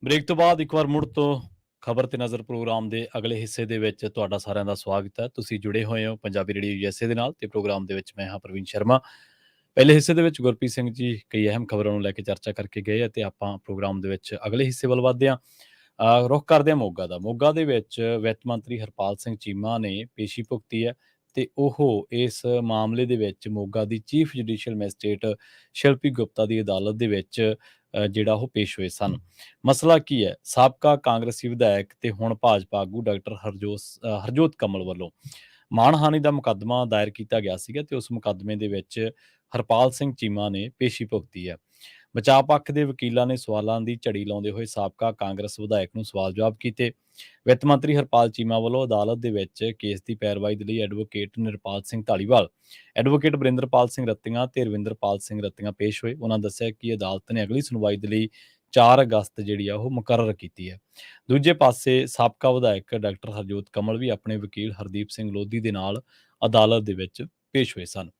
Break ਤੋਂ ਬਾਅਦ ਇੱਕ ਵਾਰ ਮੁੜ ਤੋਂ ਖਬਰ ਤੇ ਨਜ਼ਰ ਪ੍ਰੋਗਰਾਮ ਦੇ ਅਗਲੇ ਹਿੱਸੇ ਦੇ ਵਿੱਚ ਤੁਹਾਡਾ ਸਾਰਿਆਂ ਦਾ ਸਵਾਗਤ ਹੈ। ਤੁਸੀਂ ਜੁੜੇ ਹੋਏ ਹੋ ਪੰਜਾਬੀ ਰੇਡੀਓ ਯੂਐਸਏ ਦੇ ਨਾਲ ਤੇ ਪ੍ਰੋਗਰਾਮ ਦੇ ਵਿੱਚ ਮੈਂ ਹਾਂ ਪ੍ਰਵੀਨ ਸ਼ਰਮਾ। ਪਹਿਲੇ ਹਿੱਸੇ ਦੇ ਵਿੱਚ ਗੁਰਪ੍ਰੀਤ ਸਿੰਘ ਜੀ ਕਈ ਅਹਿਮ ਖਬਰਾਂ ਨੂੰ ਲੈ ਕੇ ਚਰਚਾ ਕਰਕੇ ਗਏ ਅਤੇ ਆਪਾਂ ਪ੍ਰੋਗਰਾਮ ਦੇ ਵਿੱਚ ਅਗਲੇ ਹਿੱਸੇ ਵੱਲ ਵਧਦੇ ਹਾਂ। ਰੁੱਖ ਕਰਦੇ ਹਾਂ ਮੋਗਾ ਦਾ। ਮੋਗਾ ਦੇ ਵਿੱਚ ਵਿੱਤ ਮੰਤਰੀ ਹਰਪਾਲ ਸਿੰਘ ਚੀਮਾ ਨੇ ਪੇਸ਼ੀ ਭੁਗਤੀ ਹੈ ਤੇ ਉਹ ਇਸ ਮਾਮਲੇ ਦੇ ਵਿੱਚ ਮੋਗਾ ਦੀ chief judicial magistrate Shilpi Gupta ਦੀ ਅਦਾਲਤ ਦੇ ਵਿੱਚ ਜਿਹੜਾ ਉਹ ਪੇਸ਼ ਹੋਏ ਸਨ। ਮਸਲਾ ਕੀ ਹੈ? ਸਾਬਕਾ ਕਾਂਗਰਸੀ ਵਿਧਾਇਕ ਤੇ ਹੁਣ ਭਾਜਪਾ ਆਗੂ ਡਾਕਟਰ ਹਰਜੋਤ ਕਮਲ ਵੱਲੋਂ ਮਾਣਹਾਨੀ ਦਾ ਮੁਕੱਦਮਾ ਦਾਇਰ ਕੀਤਾ ਗਿਆ ਸੀਗਾ ਤੇ ਉਸ ਮੁਕੱਦਮੇ ਦੇ ਵਿੱਚ ਹਰਪਾਲ ਸਿੰਘ ਚੀਮਾ ਨੇ ਪੇਸ਼ੀ ਭੁਗਤੀ ਹੈ। ਬਚਾਅ ਪੱਖ ਦੇ ਵਕੀਲਾਂ ਨੇ ਸਵਾਲਾਂ ਦੀ ਝੜੀ ਲਾਉਂਦੇ ਹੋਏ ਸਾਬਕਾ ਕਾਂਗਰਸ ਵਿਧਾਇਕ ਨੂੰ ਸਵਾਲ ਜਵਾਬ ਕੀਤੇ। ਵਿੱਤ ਮੰਤਰੀ ਹਰਪਾਲ ਚੀਮਾ ਵੱਲੋਂ ਅਦਾਲਤ ਦੇ ਵਿੱਚ ਕੇਸ ਦੀ ਪੈਰਵਾਈ ਦੇ ਲਈ ਐਡਵੋਕੇਟ ਨਿਰਪਾਲ ਸਿੰਘ ਧਾਲੀਵਾਲ, ਐਡਵੋਕੇਟ ਬਰਿੰਦਰਪਾਲ ਸਿੰਘ ਰੱਤੀਆਂ ਤੇ ਰਵਿੰਦਰਪਾਲ ਸਿੰਘ ਰੱਤੀਆਂ ਪੇਸ਼ ਹੋਏ। ਉਹਨਾਂ ਦੱਸਿਆ ਕਿ ਅਦਾਲਤ ਨੇ ਅਗਲੀ ਸੁਣਵਾਈ ਦੇ ਲਈ 4 ਅਗਸਤ ਜਿਹੜੀ ਆ ਉਹ ਮੁਕਰਰ ਕੀਤੀ ਹੈ। ਦੂਜੇ ਪਾਸੇ ਸਾਬਕਾ ਵਿਧਾਇਕ ਡਾਕਟਰ ਹਰਜੋਤ ਕਮਲ ਵੀ ਆਪਣੇ ਵਕੀਲ ਹਰਦੀਪ ਸਿੰਘ ਲੋਧੀ ਦੇ ਨਾਲ ਅਦਾਲਤ ਦੇ ਵਿੱਚ ਪੇਸ਼ ਹੋਏ ਸਨ।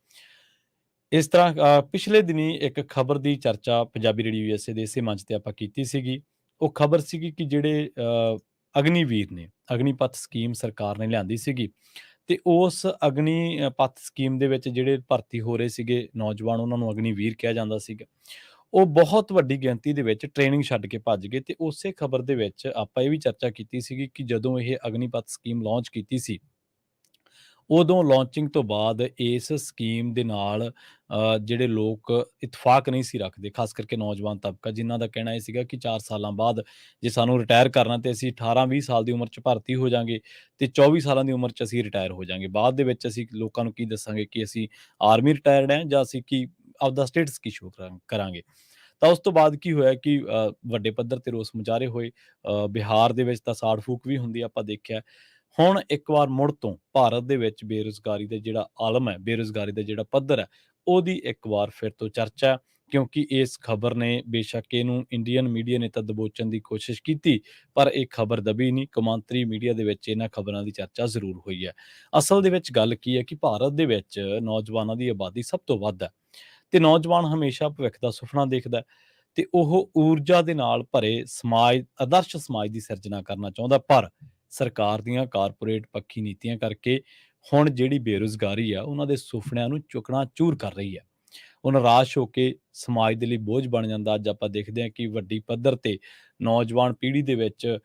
ਇਸ ਤਰ੍ਹਾਂ ਪਿਛਲੇ ਦਿਨੀ ਇੱਕ ਖਬਰ ਦੀ ਚਰਚਾ ਪੰਜਾਬੀ ਰੇਡੀਓ ਯੂਐਸਏ ਦੇ ਇਸੇ ਮੰਚ ਤੇ ਆਪਾਂ ਕੀਤੀ ਸੀਗੀ। ਉਹ ਖਬਰ ਸੀਗੀ ਕਿ ਜਿਹੜੇ ਅਗਨੀਵੀਰ ਨੇ, ਅਗਨੀਪਥ ਸਕੀਮ ਸਰਕਾਰ ਨੇ ਲਿਆਂਦੀ ਸੀਗੀ ਤੇ ਉਸ ਅਗਨੀਪਥ ਸਕੀਮ ਦੇ ਵਿੱਚ ਜਿਹੜੇ ਭਰਤੀ ਹੋ ਰਹੇ ਸੀਗੇ ਨੌਜਵਾਨ, ਉਹਨਾਂ ਨੂੰ ਅਗਨੀਵੀਰ ਕਿਹਾ ਜਾਂਦਾ ਸੀਗਾ। ਉਹ ਬਹੁਤ ਵੱਡੀ ਗਿਣਤੀ ਦੇ ਵਿੱਚ ਟ੍ਰੇਨਿੰਗ ਛੱਡ ਕੇ ਭੱਜ ਗਏ ਤੇ ਉਸੇ ਖਬਰ ਦੇ ਵਿੱਚ ਆਪਾਂ ਇਹ ਵੀ ਚਰਚਾ ਕੀਤੀ ਸੀਗੀ ਕਿ ਜਦੋਂ ਇਹ ਅਗਨੀਪਥ ਸਕੀਮ ਲਾਂਚ ਕੀਤੀ ਸੀ, ਉਦੋਂ ਲਾਂਚਿੰਗ ਤੋਂ ਬਾਅਦ ਇਸ ਸਕੀਮ ਦੇ ਨਾਲ ਜਿਹੜੇ ਲੋਕ ਇਤਫਾਕ ਨਹੀਂ ਸੀ ਰੱਖਦੇ, ਖਾਸ ਕਰਕੇ ਨੌਜਵਾਨ ਤਬਕਾ, ਜਿਨ੍ਹਾਂ ਦਾ ਕਹਿਣਾ ਇਹ ਸੀਗਾ ਕਿ 4 ਸਾਲਾਂ ਬਾਅਦ ਜੇ ਸਾਨੂੰ ਰਿਟਾਇਰ ਕਰਨਾ ਤੇ ਅਸੀਂ 18-20 ਸਾਲ ਦੀ ਉਮਰ 'ਚ ਭਰਤੀ ਹੋ ਜਾਵਾਂਗੇ ਤੇ 24 ਸਾਲਾਂ ਦੀ ਉਮਰ 'ਚ ਅਸੀਂ ਰਿਟਾਇਰ ਹੋ ਜਾਵਾਂਗੇ। ਬਾਅਦ ਦੇ ਵਿੱਚ ਅਸੀਂ ਲੋਕਾਂ ਨੂੰ ਕੀ ਦੱਸਾਂਗੇ ਕਿ ਅਸੀਂ ਆਰਮੀ ਰਿਟਾਇਰਡ ਹਾਂ ਜਾਂ ਅਸੀਂ ਕੀ ਆਪਦਾ ਸਟੇਟਸ ਕੀ ਸ਼ੋ ਕਰਾਂਗੇ। ਤਾਂ ਉਸ ਤੋਂ ਬਾਅਦ ਕੀ ਹੋਇਆ ਕਿ ਵੱਡੇ ਪੱਧਰ ਤੇ ਰੋਸ ਮੁਜ਼ਾਹਰੇ ਹੋਏ। ਬਿਹਾਰ ਦੇ ਵਿੱਚ ਤਾਂ ਸਾੜ ਫੂਕ ਵੀ ਹੁੰਦੀ ਆਪਾਂ ਦੇਖਿਆ। ਹੁਣ ਇੱਕ ਵਾਰ ਮੁੜ ਤੋਂ ਭਾਰਤ ਦੇ ਵਿੱਚ ਬੇਰੁਜ਼ਗਾਰੀ ਦਾ ਜਿਹੜਾ ਆਲਮ ਹੈ, ਬੇਰੁਜ਼ਗਾਰੀ ਦਾ ਜਿਹੜਾ ਪੱਧਰ ਹੈ, ਉਹਦੀ ਇੱਕ ਵਾਰ ਫਿਰ ਤੋਂ ਚਰਚਾ, ਕਿਉਂਕਿ ਇਸ ਖਬਰ ਨੇ ਬੇਸ਼ੱਕ ਇਹਨੂੰ ਇੰਡੀਅਨ ਮੀਡੀਆ ਨੇ ਤਾਂ ਦਬੋਚਣ ਦੀ ਕੋਸ਼ਿਸ਼ ਕੀਤੀ, ਪਰ ਇਹ ਖਬਰ ਦਬੀ ਨਹੀਂ। ਕੌਮਾਂਤਰੀ ਮੀਡੀਆ ਦੇ ਵਿੱਚ ਇਹਨਾਂ ਖਬਰਾਂ ਦੀ ਚਰਚਾ ਜ਼ਰੂਰ ਹੋਈ ਹੈ। ਅਸਲ ਦੇ ਵਿੱਚ ਗੱਲ ਕੀ ਹੈ ਕਿ ਭਾਰਤ ਦੇ ਵਿੱਚ ਨੌਜਵਾਨਾਂ ਦੀ ਆਬਾਦੀ ਸਭ ਤੋਂ ਵੱਧ ਹੈ ਤੇ ਨੌਜਵਾਨ ਹਮੇਸ਼ਾ ਭਵਿੱਖ ਦਾ ਸੁਪਨਾ ਦੇਖਦਾ ਹੈ ਤੇ ਉਹ ਊਰਜਾ ਦੇ ਨਾਲ ਭਰੇ ਸਮਾਜ, ਆਦਰਸ਼ ਸਮਾਜ ਦੀ ਸਿਰਜਣਾ ਕਰਨਾ ਚਾਹੁੰਦਾ। ਪਰ ਸਰਕਾਰ ਦੀਆਂ ਕਾਰਪੋਰੇਟ ਪੱਖੀ ਨੀਤੀਆਂ ਕਰਕੇ ਹੁਣ ਜਿਹੜੀ ਬੇਰੁਜ਼ਗਾਰੀ ਆ, ਉਹਨਾਂ ਦੇ ਸੁਪਨਿਆਂ ਨੂੰ ਚੁਕਣਾ ਚੂਰ ਕਰ ਰਹੀ ਹੈ। ਉਹ ਨਿਰਾਸ਼ ਹੋ ਕੇ ਸਮਾਜ ਦੇ ਲਈ ਬੋਝ ਬਣ ਜਾਂਦਾ। ਅੱਜ ਆਪਾਂ ਦੇਖਦੇ ਹਾਂ ਕਿ ਵੱਡੀ ਪੱਧਰ ਤੇ ਨੌਜਵਾਨ ਪੀੜ੍ਹੀ ਦੇ ਵਿੱਚ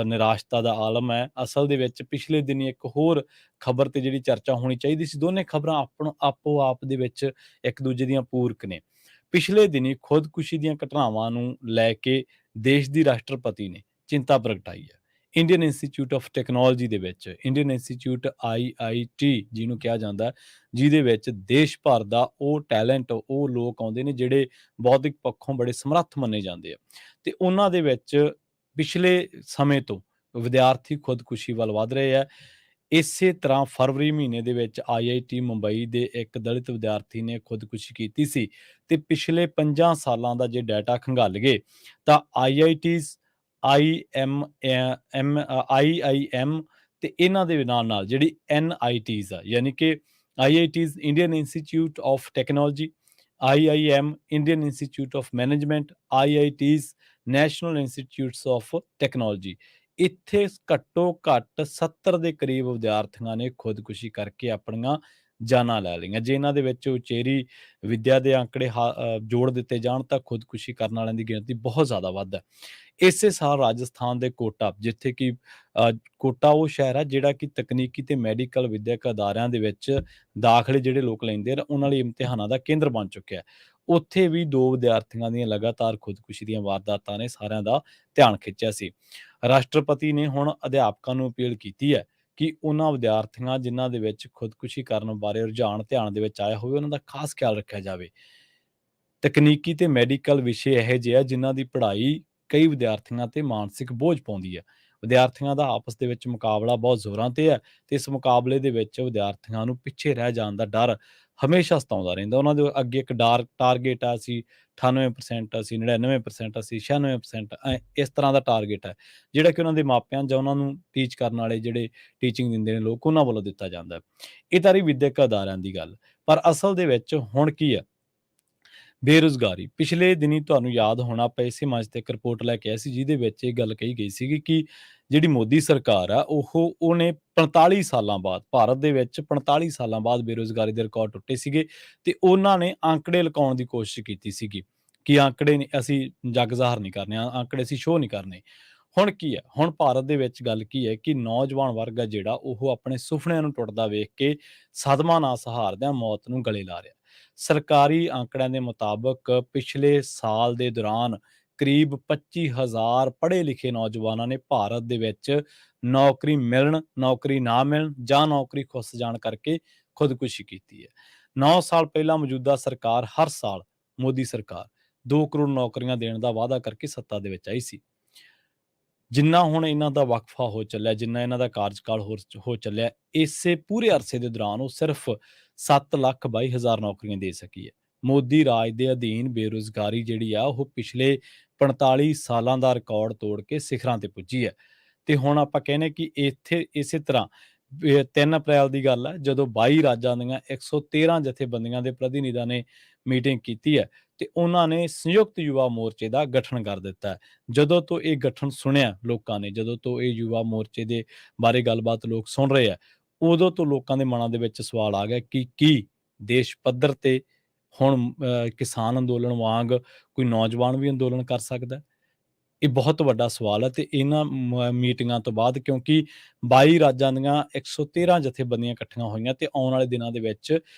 ਨਿਰਾਸ਼ਤਾ ਦਾ ਆਲਮ ਹੈ। ਅਸਲ ਦੇ ਵਿੱਚ ਪਿਛਲੇ ਦਿਨੀ ਇੱਕ ਹੋਰ ਖਬਰ ਤੇ ਜਿਹੜੀ ਚਰਚਾ ਹੋਣੀ ਚਾਹੀਦੀ ਸੀ, ਦੋਨੇ ਖਬਰਾਂ ਆਪੋ ਆਪ ਦੇ ਵਿੱਚ ਇੱਕ ਦੂਜੇ ਦੀਆਂ ਪੂਰਕ ਨੇ। ਪਿਛਲੇ ਦਿਨੀ ਖੁਦਕੁਸ਼ੀ ਦੀਆਂ ਘਟਨਾਵਾਂ ਨੂੰ ਲੈ ਕੇ ਦੇਸ਼ ਦੀ ਰਾਸ਼ਟਰਪਤੀ ਨੇ ਚਿੰਤਾ ਪ੍ਰਗਟਾਈ ਹੈ। ਇੰਡੀਅਨ ਇੰਸਟੀਚਿਊਟ ਆਫ ਟੈਕਨੋਲੋਜੀ ਦੇ ਵਿੱਚ, ਇੰਡੀਅਨ ਇੰਸਟੀਚਿਊਟ IIT ਜਿਹਨੂੰ ਕਿਹਾ ਜਾਂਦਾ, ਜਿਹਦੇ ਵਿੱਚ ਦੇਸ਼ ਭਰ ਦਾ ਉਹ ਟੈਲੈਂਟ, ਉਹ ਲੋਕ ਆਉਂਦੇ ਨੇ ਜਿਹੜੇ ਬੌਧਿਕ ਪੱਖੋਂ ਬੜੇ ਸਮਰੱਥ ਮੰਨੇ ਜਾਂਦੇ ਆ ਤੇ ਉਹਨਾਂ ਦੇ ਵਿੱਚ ਪਿਛਲੇ ਸਮੇਂ ਤੋਂ ਵਿਦਿਆਰਥੀ ਖੁਦਕੁਸ਼ੀ ਵੱਲ ਵਧ ਰਹੇ ਆ। ਇਸੇ ਤਰ੍ਹਾਂ ਫਰਵਰੀ ਮਹੀਨੇ ਦੇ ਵਿੱਚ IIT ਮੁੰਬਈ ਦੇ ਇੱਕ ਦਲਿਤ ਵਿਦਿਆਰਥੀ ਨੇ ਖੁਦਕੁਸ਼ੀ ਕੀਤੀ ਸੀ ਤੇ ਪਿਛਲੇ 5 ਸਾਲਾਂ ਦਾ ਜੇ ਡਾਟਾ ਖੰਗਾਲੀਏ ਤਾਂ IIM ਤੇ ਇਹਨਾਂ ਦੇ ਨਾਲ ਜਿਹੜੀ NITs ਆ, ਯਾਨੀ ਕਿ IITs Indian institute of technology, IIM Indian institute of management, IITs national institutes of technology, ਇੱਥੇ ਘੱਟੋ ਘੱਟ 70 ਦੇ ਕਰੀਬ ਵਿਦਿਆਰਥੀਆਂ ਨੇ ਖੁਦਕੁਸ਼ੀ ਕਰਕੇ ਆਪਣੀਆਂ ਜਾਨਾਂ ਲੈ ਲਈਆਂ। ਜੇ ਇਹਨਾਂ ਦੇ ਵਿੱਚ ਉਚੇਰੀ ਵਿੱਦਿਆ ਦੇ ਅੰਕੜੇ ਜੋੜ ਦਿੱਤੇ ਜਾਣ ਤਾਂ ਖੁਦਕੁਸ਼ੀ ਕਰਨ ਵਾਲਿਆਂ ਦੀ ਗਿਣਤੀ ਬਹੁਤ ਜ਼ਿਆਦਾ ਵੱਧ ਹੈ। ਇਸੇ ਸਾਲ ਰਾਜਸਥਾਨ ਦੇ ਕੋਟਾ, ਜਿੱਥੇ ਕਿ ਕੋਟਾ ਉਹ ਸ਼ਹਿਰ ਹੈ ਜਿਹੜਾ ਕਿ ਤਕਨੀਕੀ ਤੇ ਮੈਡੀਕਲ ਵਿਦਿਅਕ ਅਦਾਰਿਆਂ ਦੇ ਵਿੱਚ ਦਾਖਲੇ ਜਿਹੜੇ ਲੋਕ ਲੈਂਦੇ ਨੇ, ਉਹਨਾਂ ਲਈ ਇਮਤਿਹਾਨਾਂ ਦਾ ਕੇਂਦਰ ਬਣ ਚੁੱਕਿਆ। ਉੱਥੇ ਵੀ 2 ਵਿਦਿਆਰਥੀਆਂ ਦੀਆਂ ਲਗਾਤਾਰ ਖੁਦਕੁਸ਼ੀ ਦੀਆਂ ਵਾਰਦਾਤਾਂ ਨੇ ਸਾਰਿਆਂ ਦਾ ਧਿਆਨ ਖਿੱਚਿਆ ਸੀ। ਰਾਸ਼ਟਰਪਤੀ ਨੇ ਹੁਣ ਅਧਿਆਪਕਾਂ ਨੂੰ ਅਪੀਲ ਕੀਤੀ ਹੈ ਕਿ ਉਹਨਾਂ ਵਿਦਿਆਰਥੀਆਂ ਜਿਨ੍ਹਾਂ ਦੇ ਵਿੱਚ ਖੁਦਕੁਸ਼ੀ ਕਰਨ ਬਾਰੇ ਰੁਝਾਨ ਧਿਆਨ ਦੇ ਵਿੱਚ ਆਇਆ ਹੋਵੇ, ਉਹਨਾਂ ਦਾ ਖਾਸ ਖਿਆਲ ਰੱਖਿਆ ਜਾਵੇ। ਤਕਨੀਕੀ ਤੇ ਮੈਡੀਕਲ ਵਿਸ਼ੇ ਇਹੋ ਜਿਹੇ ਆ ਜਿਨ੍ਹਾਂ ਦੀ ਪੜ੍ਹਾਈ ਕਈ ਵਿਦਿਆਰਥੀਆਂ ਤੇ ਮਾਨਸਿਕ ਬੋਝ ਪਾਉਂਦੀ ਹੈ। ਵਿਦਿਆਰਥੀਆਂ ਦਾ ਆਪਸ ਦੇ ਵਿੱਚ ਮੁਕਾਬਲਾ ਬਹੁਤ ਜ਼ੋਰਾਂ ਤੇ ਹੈ ਤੇ ਇਸ ਮੁਕਾਬਲੇ ਦੇ ਵਿੱਚ ਵਿਦਿਆਰਥੀਆਂ ਨੂੰ ਪਿੱਛੇ ਰਹਿ ਜਾਣ ਦਾ ਡਰ ਹਮੇਸ਼ਾ ਸਤਾਉਂਦਾ ਰਹਿੰਦਾ। ਉਹਨਾਂ ਦੇ ਅੱਗੇ ਇੱਕ ਟਾਰਗੇਟ ਆ, ਅਸੀਂ 98%, ਅਸੀਂ 99%, ਅਸੀਂ 96%, ਇਸ ਤਰ੍ਹਾਂ ਦਾ ਟਾਰਗੇਟ ਹੈ ਜਿਹੜਾ ਕਿ ਉਹਨਾਂ ਦੇ ਮਾਪਿਆਂ ਜਾਂ ਉਹਨਾਂ ਨੂੰ ਟੀਚ ਕਰਨ ਵਾਲੇ ਜਿਹੜੇ ਟੀਚਿੰਗ ਦਿੰਦੇ ਨੇ ਲੋਕ, ਉਹਨਾਂ ਵੱਲੋਂ ਦਿੱਤਾ ਜਾਂਦਾ ਹੈ। ਇਹ ਤਾਂ ਰਹੀ ਵਿੱਦਿਅਕ ਅਦਾਰਿਆਂ ਦੀ ਗੱਲ। ਪਰ ਅਸਲ ਦੇ ਵਿੱਚ ਹੁਣ ਕੀ ਹੈ, ਬੇਰੁਜ਼ਗਾਰੀ ਪਿਛਲੇ ਦਿਨੀ ਤੁਹਾਨੂੰ ਯਾਦ ਹੋਣਾ ਆਪਾਂ ਇਸੇ ਮੰਚ ਤੇ ਇੱਕ ਰਿਪੋਰਟ ਲੈ ਕੇ ਆਏ ਸੀ ਜਿਹਦੇ ਵਿੱਚ ਇਹ ਗੱਲ ਕਹੀ ਗਈ ਸੀਗੀ ਕਿ ਜਿਹੜੀ ਮੋਦੀ ਸਰਕਾਰ ਆ ਉਹਨੇ 45 ਸਾਲਾਂ ਬਾਅਦ ਭਾਰਤ ਦੇ ਵਿੱਚ 45 ਸਾਲਾਂ ਬਾਅਦ ਬੇਰੁਜ਼ਗਾਰੀ ਦੇ ਰਿਕਾਰਡ ਟੁੱਟੇ ਸੀਗੇ ਤੇ ਉਹਨਾਂ ਨੇ ਆંકੜੇ ਲੁਕਾਉਣ ਦੀ ਕੋਸ਼ਿਸ਼ ਕੀਤੀ ਸੀਗੀ ਕਿ ਆંકੜੇ ਅਸੀਂ ਜੱਗ ਜ਼ਾਹਰ ਨਹੀਂ ਕਰਨੇ ਆંકੜੇ ਅਸੀਂ ਸ਼ੋਅ ਨਹੀਂ ਕਰਨੇ। ਹੁਣ ਕੀ ਹੈ, ਹੁਣ ਭਾਰਤ ਦੇ ਵਿੱਚ ਗੱਲ ਕੀ ਹੈ ਕਿ ਨੌਜਵਾਨ ਵਰਗ ਆ ਜਿਹੜਾ ਉਹ ਆਪਣੇ ਸੁਪਨਿਆਂ ਨੂੰ ਟੁੱਟਦਾ ਵੇਖ ਕੇ ਸਦਮਾ ਨਾ ਸਹਾਰਦਿਆਂ ਮੌਤ ਨੂੰ ਗਲੇ ਲਾ ਰਿਹਾ। ਸਰਕਾਰੀ ਆંકੜਿਆਂ ਦੇ ਮੁਤਾਬਕ ਪਿਛਲੇ ਸਾਲ ਦੇ ਦੌਰਾਨ ਕਰੀਬ 25,000 ਪੜ੍ਹੇ ਲਿਖੇ ਨੌਜਵਾਨਾਂ ਨੇ ਭਾਰਤ ਦੇ ਵਿੱਚ ਨੌਕਰੀ ਮਿਲਣ, ਨੌਕਰੀ ਨਾ ਮਿਲਣ ਜਾਂ ਨੌਕਰੀ ਖੁੱਸ ਜਾਣ ਕਰਕੇ ਖੁਦਕੁਸ਼ੀ ਕੀਤੀ ਹੈ। 9 ਸਾਲ ਪਹਿਲਾਂ ਮੌਜੂਦਾ ਸਰਕਾਰ ਹਰ ਸਾਲ ਮੋਦੀ ਸਰਕਾਰ 2 ਕਰੋੜ ਨੌਕਰੀਆਂ ਦੇਣ ਦਾ ਵਾਅਦਾ ਕਰਕੇ ਸੱਤਾ ਦੇ ਵਿੱਚ ਆਈ ਸੀ। ਜਿੰਨਾ ਹੁਣ ਇਹਨਾਂ ਦਾ ਵਕਫਾ ਹੋ ਚੱਲਿਆ, ਜਿੰਨਾ ਇਹਨਾਂ ਦਾ ਕਾਰਜਕਾਲ ਹੋ ਚੱਲਿਆ, ਇਸੇ ਪੂਰੇ ਅਰਸੇ ਦੇ ਦੌਰਾਨ ਉਹ ਸਿਰਫ 7,22,000 ਨੌਕਰੀਆਂ ਦੇ ਸਕੀ ਹੈ। ਮੋਦੀ ਰਾਜ ਦੇ ਅਧੀਨ ਬੇਰੁਜ਼ਗਾਰੀ ਜਿਹੜੀ ਆ ਉਹ ਪਿਛਲੇ 45 ਸਾਲਾਂ ਦਾ ਰਿਕਾਰਡ ਤੋੜ ਕੇ ਸਿਖਰਾਂ ਤੇ ਪੁੱਜੀ ਹੈ। ਤੇ ਹੁਣ ਆਪਾਂ ਕਹਿੰਦੇ ਕਿ ਇੱਥੇ ਇਸੇ ਤਰ੍ਹਾਂ 3 ਅਪ੍ਰੈਲ ਦੀ ਗੱਲ ਹੈ ਜਦੋਂ 22 ਰਾਜਾਂ ਦੀਆਂ 113 ਜਥੇਬੰਦੀਆਂ ਦੇ ਪ੍ਰਤੀਨਿਧਾਂ ਨੇ ਮੀਟਿੰਗ ਕੀਤੀ ਹੈ ਤੇ ਉਹਨਾਂ ਨੇ ਸੰਯੁਕਤ ਯੁਵਾ ਮੋਰਚੇ ਦਾ ਗਠਨ ਕਰ ਦਿੱਤਾ ਹੈ। ਜਦੋਂ ਤੋਂ ਇਹ ਗਠਨ ਸੁਣਿਆ ਲੋਕਾਂ ਨੇ, ਜਦੋਂ ਤੋਂ ਇਹ ਯੁਵਾ ਮੋਰਚੇ ਦੇ ਬਾਰੇ ਗੱਲਬਾਤ ਲੋਕ ਸੁਣ ਰਹੇ ਆ, ਉਦੋਂ ਤੋਂ ਲੋਕਾਂ ਦੇ ਮਨਾਂ ਦੇ ਵਿੱਚ ਸਵਾਲ ਆ ਗਿਆ ਕਿ ਕੀ ਦੇਸ਼ ਪੱਧਰ ਤੇ ਹੁਣ ਕਿਸਾਨ ਅੰਦੋਲਨ ਵਾਂਗ ਕੋਈ ਨੌਜਵਾਨ ਵੀ ਅੰਦੋਲਨ ਕਰ ਸਕਦਾ ਹੈ? ਇਹ ਬਹੁਤ ਵੱਡਾ ਸਵਾਲ ਹੈ ਤੇ ਇਹਨਾਂ ਮੀਟਿੰਗਾਂ ਤੋਂ ਬਾਅਦ ਕਿਉਂਕਿ 22 ਰਾਜਾਂ ਦੀਆਂ 113 ਜਥੇਬੰਦੀਆਂ ਇਕੱਠੀਆਂ ਹੋਈਆਂ ਤੇ ਆਉਣ ਵਾਲੇ ਦਿਨਾਂ ਦੇ ਵਿੱਚ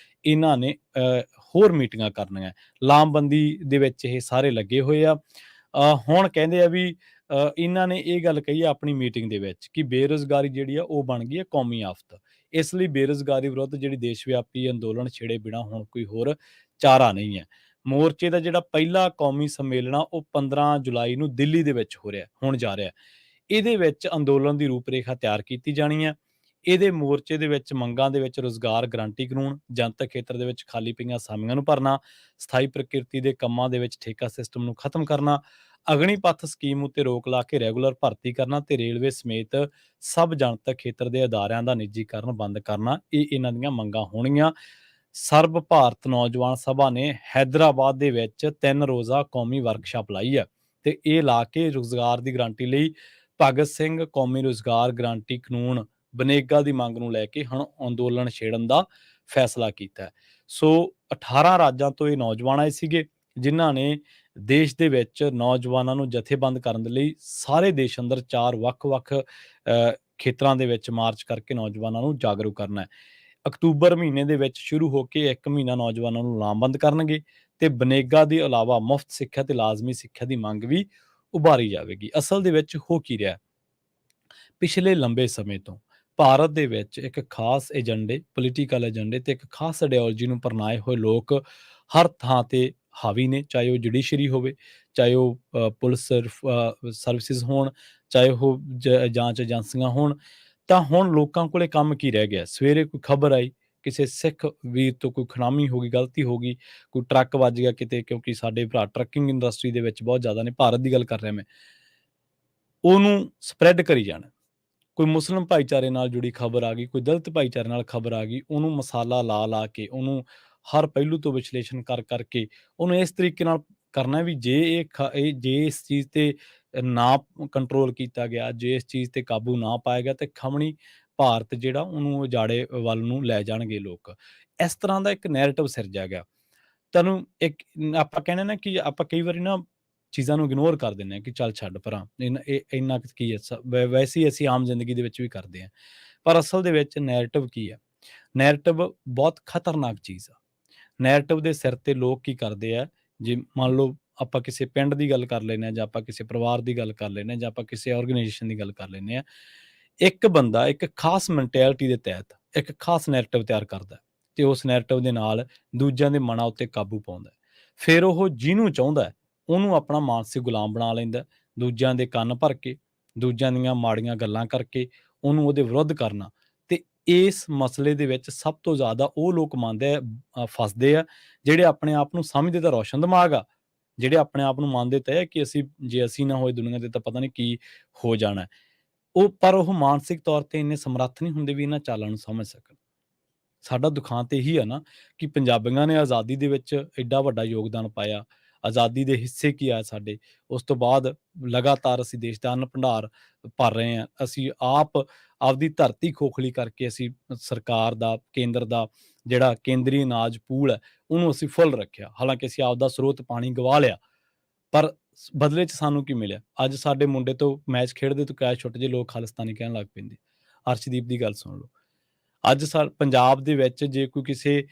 ਇਹਨਾਂ ਨੇ ਹੋਰ ਮੀਟਿੰਗਾਂ ਕਰਨੀਆਂ। ਲਾਮਬੰਦੀ ਦੇ ਵਿੱਚ ਇਹ ਸਾਰੇ ਲੱਗੇ ਹੋਏ ਆ। ਹੁਣ ਕਹਿੰਦੇ ਆ ਵੀ ਇਹਨਾਂ ਨੇ ਇਹ ਗੱਲ ਕਹੀ ਆ ਆਪਣੀ ਮੀਟਿੰਗ ਦੇ ਵਿੱਚ ਕਿ ਬੇਰੁਜ਼ਗਾਰੀ ਜਿਹੜੀ ਆ ਉਹ ਬਣ ਗਈ ਹੈ ਕੌਮੀ ਆਫਤ। ਇਸ ਲਈ ਬੇਰੁਜ਼ਗਾਰੀ ਵਿਰੁੱਧ ਜਿਹੜੀ ਦੇਸ਼ ਵਿਆਪੀ ਅੰਦੋਲਨ ਛੇੜੇ ਬਿਨਾਂ ਹੁਣ ਕੋਈ ਹੋਰ ਚਾਰਾ ਨਹੀਂ ਹੈ। ਮੋਰਚੇ ਦਾ ਜਿਹੜਾ ਪਹਿਲਾ ਕੌਮੀ ਸੰਮੇਲਨ ਆ ਉਹ 15 ਜੁਲਾਈ ਨੂੰ ਦਿੱਲੀ ਦੇ ਵਿੱਚ ਹੋਣ ਜਾ ਰਿਹਾ। ਇਹਦੇ ਵਿੱਚ ਅੰਦੋਲਨ ਦੀ ਰੂਪਰੇਖਾ ਤਿਆਰ ਕੀਤੀ ਜਾਣੀ ਹੈ। ਇਹਦੇ ਮੋਰਚੇ ਦੇ ਵਿੱਚ ਮੰਗਾਂ ਦੇ ਵਿੱਚ ਰੁਜ਼ਗਾਰ ਗਰੰਟੀ ਕਾਨੂੰਨ, ਜਨਤਕ ਖੇਤਰ ਦੇ ਵਿੱਚ ਖਾਲੀ ਪਈਆਂ ਅਸਾਮੀਆਂ ਨੂੰ ਭਰਨਾ, ਸਥਾਈ ਪ੍ਰਕਿਰਤੀ ਦੇ ਕੰਮਾਂ ਦੇ ਵਿੱਚ ਠੇਕਾ ਸਿਸਟਮ ਨੂੰ ਖਤਮ ਕਰਨਾ, ਅਗਨੀਪਥ ਸਕੀਮ ਉੱਤੇ ਰੋਕ ਲਾ ਕੇ ਰੈਗੂਲਰ ਭਰਤੀ ਕਰਨਾ ਤੇ ਰੇਲਵੇ ਸਮੇਤ ਸਭ ਜਨਤਕ ਖੇਤਰ ਦੇ ਅਦਾਰਿਆਂ ਦਾ ਨਿੱਜੀਕਰਨ ਬੰਦ ਕਰਨਾ, ਇਹ ਇਹਨਾਂ ਦੀਆਂ ਮੰਗਾਂ ਹੋਣਗੀਆਂ। ਸਰਬ ਭਾਰਤ ਨੌਜਵਾਨ ਸਭਾ ਨੇ ਹੈਦਰਾਬਾਦ ਦੇ ਵਿੱਚ 3 ਰੋਜ਼ਾ ਕੌਮੀ ਵਰਕਸ਼ਾਪ ਲਾਈ ਹੈ ਤੇ ਇਹ ਲਾ ਕੇ ਰੁਜ਼ਗਾਰ ਦੀ ਗਰੰਟੀ ਲਈ ਭਗਤ ਸਿੰਘ ਕੌਮੀ ਰੁਜ਼ਗਾਰ ਗਰੰਟੀ ਕਾਨੂੰਨ ਬਨੇਗਾ ਦੀ ਮੰਗ ਨੂੰ ਲੈ ਕੇ ਹੁਣ ਅੰਦੋਲਨ ਛੇੜਨ ਦਾ ਫੈਸਲਾ ਕੀਤਾ ਹੈ। ਸੋ 18 ਰਾਜਾਂ ਤੋਂ ਇਹ ਨੌਜਵਾਨ ਆਏ ਸੀਗੇ ਜਿਨ੍ਹਾਂ ਨੇ ਦੇਸ਼ ਦੇ ਵਿੱਚ ਨੌਜਵਾਨਾਂ ਨੂੰ ਜਥੇਬੰਦ ਕਰਨ ਦੇ ਲਈ ਸਾਰੇ ਦੇਸ਼ ਅੰਦਰ 4 ਵੱਖ-ਵੱਖ ਖੇਤਰਾਂ ਦੇ ਵਿੱਚ ਮਾਰਚ ਕਰਕੇ ਨੌਜਵਾਨਾਂ ਨੂੰ ਜਾਗਰੂਕ ਕਰਨਾ ਹੈ। ਅਕਤੂਬਰ ਮਹੀਨੇ ਦੇ ਵਿੱਚ ਸ਼ੁਰੂ ਹੋ ਕੇ 1 ਮਹੀਨਾ ਨੌਜਵਾਨਾਂ ਨੂੰ ਲਾਮਬੰਦ ਕਰਨਗੇ ਤੇ ਬਨੇਗਾ ਦੇ ਇਲਾਵਾ ਮੁਫਤ ਸਿੱਖਿਆ ਤੇ ਲਾਜ਼ਮੀ ਸਿੱਖਿਆ ਦੀ ਮੰਗ ਵੀ ਉਭਾਰੀ ਜਾਵੇਗੀ। ਅਸਲ ਦੇ ਵਿੱਚ ਹੋ ਕੀ ਰਿਹਾ, ਪਿਛਲੇ ਲੰਬੇ ਸਮੇਂ ਤੋਂ ਭਾਰਤ ਦੇ ਵਿੱਚ ਇੱਕ ਖਾਸ ਏਜੰਡੇ, ਪੋਲੀਟੀਕਲ ਏਜੰਡੇ ਤੇ ਇੱਕ ਖਾਸ ਆਈਡੀਓਲੋਜੀ ਨੂੰ ਅਪਣਾਏ ਹੋਏ ਲੋਕ ਹਰ ਥਾਂ ਤੇ ਹਾਵੀ ਨੇ, ਚਾਹੇ ਉਹ ਜੁਡੀਸ਼ਰੀ ਹੋਵੇ, ਚਾਹੇ ਉਹ ਪੁਲਿਸ ਸਰਵਿਸਿਜ਼ ਹੋਣ, ਚਾਹੇ ਉਹ ਜਾਂਚ ਏਜੰਸੀਆਂ ਹੋਣ। ਤਾਂ ਹੁਣ ਲੋਕਾਂ ਕੋਲੇ ਕੰਮ ਕੀ ਰਹਿ ਗਿਆ? ਸਵੇਰੇ ਕੋਈ ਖਬਰ ਆਈ ਕਿਸੇ ਸਿੱਖ ਵੀਰ ਤੋਂ ਕੋਈ ਖੁਨਾਮੀ ਹੋ ਗਈ, ਗਲਤੀ ਹੋ ਗਈ, ਕੋਈ ਟਰੱਕ ਵੱਜ ਗਿਆ ਕਿਤੇ, ਕਿਉਂਕਿ ਸਾਡੇ ਭਰਾ ਟਰੱਕਿੰਗ ਇੰਡਸਟਰੀ ਦੇ ਵਿੱਚ ਬਹੁਤ ਜ਼ਿਆਦਾ ਨੇ, ਭਾਰਤ ਦੀ ਗੱਲ ਕਰ ਰਿਹਾ ਮੈਂ, ਉਹਨੂੰ ਸਪਰੈਡ ਕਰੀ ਜਾਣਾ। ਕੋਈ ਮੁਸਲਿਮ ਭਾਈਚਾਰੇ ਨਾਲ ਜੁੜੀ ਖਬਰ ਆ ਗਈ, ਕੋਈ ਦਲਿਤ ਭਾਈਚਾਰੇ ਨਾਲ ਖਬਰ ਆ ਗਈ, ਉਹਨੂੰ ਮਸਾਲਾ ਲਾ ਕੇ ਉਹਨੂੰ ਹਰ ਪਹਿਲੂ ਤੋਂ ਵਿਸ਼ਲੇਸ਼ਣ ਕਰਕੇ ਉਹਨੂੰ ਇਸ ਤਰੀਕੇ ਨਾਲ ਕਰਨਾ ਵੀ ਜੇ ਜੇ ਇਸ ਚੀਜ਼ ਤੇ ਨਾ ਕੰਟਰੋਲ ਕੀਤਾ ਗਿਆ, ਜੇ ਇਸ ਚੀਜ਼ ਤੇ ਕਾਬੂ ਨਾ ਪਾਇਆ ਗਿਆ ਤੇ ਖਮਣੀ ਭਾਰਤ ਜਿਹੜਾ ਉਹਨੂੰ ਉਜਾੜੇ ਵੱਲ ਨੂੰ ਲੈ ਜਾਣਗੇ ਲੋਕ। ਇਸ ਤਰ੍ਹਾਂ ਦਾ ਇੱਕ ਨੈਰੇਟਿਵ ਸਿਰਜਿਆ ਗਿਆ। ਤੁਹਾਨੂੰ ਇੱਕ ਆਪਾਂ ਕਹਿੰਦੇ ਨਾ ਕਿ ਆਪਾਂ ਕਈ ਵਾਰੀ ਨਾ ਚੀਜ਼ਾਂ ਨੂੰ ਇਗਨੋਰ ਕਰ ਦਿੰਦੇ ਹਾਂ ਕਿ ਚੱਲ ਛੱਡ ਪਰਾਂ, ਇੰਨਾ ਕੁ ਕੀ ਹੈ, ਵੈਸੇ ਹੀ ਅਸੀਂ ਆਮ ਜ਼ਿੰਦਗੀ ਦੇ ਵਿੱਚ ਵੀ ਕਰਦੇ ਹਾਂ। ਪਰ ਅਸਲ ਦੇ ਵਿੱਚ ਨੈਰੇਟਿਵ ਕੀ ਹੈ? ਨੈਰੇਟਿਵ ਬਹੁਤ ਖਤਰਨਾਕ ਚੀਜ਼ ਆ। ਨੈਰੇਟਿਵ ਦੇ ਸਿਰ ਤੇ ਲੋਕ ਕੀ ਕਰਦੇ ਆ, ਜੇ ਮੰਨ ਲਓ ਆਪਾਂ ਕਿਸੇ ਪਿੰਡ ਦੀ ਗੱਲ ਕਰ ਲੈਂਦੇ ਹਾਂ ਜਾਂ ਆਪਾਂ ਕਿਸੇ ਪਰਿਵਾਰ ਦੀ ਗੱਲ ਕਰ ਲੈਂਦੇ ਹਾਂ ਜਾਂ ਆਪਾਂ ਕਿਸੇ ਆਰਗੇਨਾਈਜੇਸ਼ਨ ਦੀ ਗੱਲ ਕਰ ਲੈਂਦੇ ਹਾਂ, ਇੱਕ ਬੰਦਾ ਇੱਕ ਖਾਸ ਮੈਂਟੈਲਿਟੀ ਦੇ ਤਹਿਤ ਇੱਕ ਖਾਸ ਨੈਰੇਟਿਵ ਤਿਆਰ ਕਰਦਾ ਤੇ ਉਸ ਨੈਰੇਟਿਵ ਦੇ ਨਾਲ ਦੂਜਿਆਂ ਦੇ ਮਨਾਂ ਉੱਤੇ ਕਾਬੂ ਪਾਉਂਦਾ। ਫਿਰ ਉਹ ਜਿਹਨੂੰ ਚਾਹੁੰਦਾ ਉਹਨੂੰ ਆਪਣਾ ਮਾਨਸਿਕ ਗੁਲਾਮ ਬਣਾ ਲੈਂਦਾ, ਦੂਜਿਆਂ ਦੇ ਕੰਨ ਭਰ ਕੇ, ਦੂਜਿਆਂ ਦੀਆਂ ਮਾੜੀਆਂ ਗੱਲਾਂ ਕਰਕੇ ਉਹਨੂੰ ਉਹਦੇ ਵਿਰੁੱਧ ਕਰਨਾ। ਤੇ ਇਸ ਮਸਲੇ ਦੇ ਵਿੱਚ ਸਭ ਤੋਂ ਜ਼ਿਆਦਾ ਉਹ ਲੋਕ ਫਸਦੇ ਆ ਜਿਹੜੇ ਆਪਣੇ ਆਪ ਨੂੰ ਸਮਝਦੇ ਤਾਂ ਰੌਸ਼ਨ ਦਿਮਾਗ ਆ, ਜਿਹੜੇ ਆਪਣੇ ਆਪ ਨੂੰ ਮੰਨਦੇ ਤਾਂ ਹੈ ਕਿ ਜੇ ਅਸੀਂ ਨਾ ਹੋਏ ਦੁਨੀਆ ਤੇ ਤਾਂ ਪਤਾ ਨਹੀਂ ਕੀ ਹੋ ਜਾਣਾ। ਪਰ ਉਹ ਮਾਨਸਿਕ ਤੌਰ ਤੇ ਇੰਨੇ ਸਮਰੱਥ ਨਹੀਂ ਹੁੰਦੇ ਵੀ ਇਹਨਾਂ ਚਾਲਾਂ ਨੂੰ ਸਮਝ ਸਕਣ। ਸਾਡਾ ਦੁਖਾਂਤ ਇਹੀ ਆ ਨਾ ਕਿ ਪੰਜਾਬੀਆਂ ਨੇ ਆਜ਼ਾਦੀ ਦੇ ਵਿੱਚ ਐਡਾ ਵੱਡਾ ਯੋਗਦਾਨ ਪਾਇਆ। ਆਜ਼ਾਦੀ ਦੇ ਹਿੱਸੇ ਕੀ ਆ ਸਾਡੇ। ਉਸ ਤੋਂ ਬਾਅਦ ਲਗਾਤਾਰ ਅਸੀਂ ਦੇਸ਼ ਦਾ ਅੰਨ ਭੰਡਾਰ ਭਰ ਰਹੇ ਹਾਂ। ਅਸੀਂ ਆਪਦੀ ਧਰਤੀ ਖੋਖਲੀ ਕਰਕੇ ਅਸੀਂ ਸਰਕਾਰ ਦਾ, ਕੇਂਦਰ ਦਾ ਜਿਹੜਾ ਕੇਂਦਰੀ ਅਨਾਜ ਪੂਲ ਹੈ, ਉਹਨੂੰ ਅਸੀਂ ਫੁੱਲ ਰੱਖਿਆ। ਹਾਲਾਂਕਿ ਅਸੀਂ ਆਪਦਾ ਸਰੋਤ ਪਾਣੀ ਗਵਾ ਲਿਆ, ਪਰ ਬਦਲੇ 'ਚ ਸਾਨੂੰ ਕੀ ਮਿਲਿਆ? ਅੱਜ ਸਾਡੇ ਮੁੰਡੇ ਤੋਂ ਮੈਚ ਖੇਡਦੇ ਤੋਂ ਕੈਚ ਛੁੱਟ ਜੇ, ਲੋਕ ਖਾਲਿਸਤਾਨੀ ਕਹਿਣ ਲੱਗ ਪੈਂਦੇ। ਅਰਸ਼ਦੀਪ ਦੀ ਗੱਲ ਸੁਣ ਲਓ। ਅੱਜ ਪੰਜਾਬ ਦੇ ਵਿੱਚ ਜੇ ਕੋਈ ਕਿਸੇ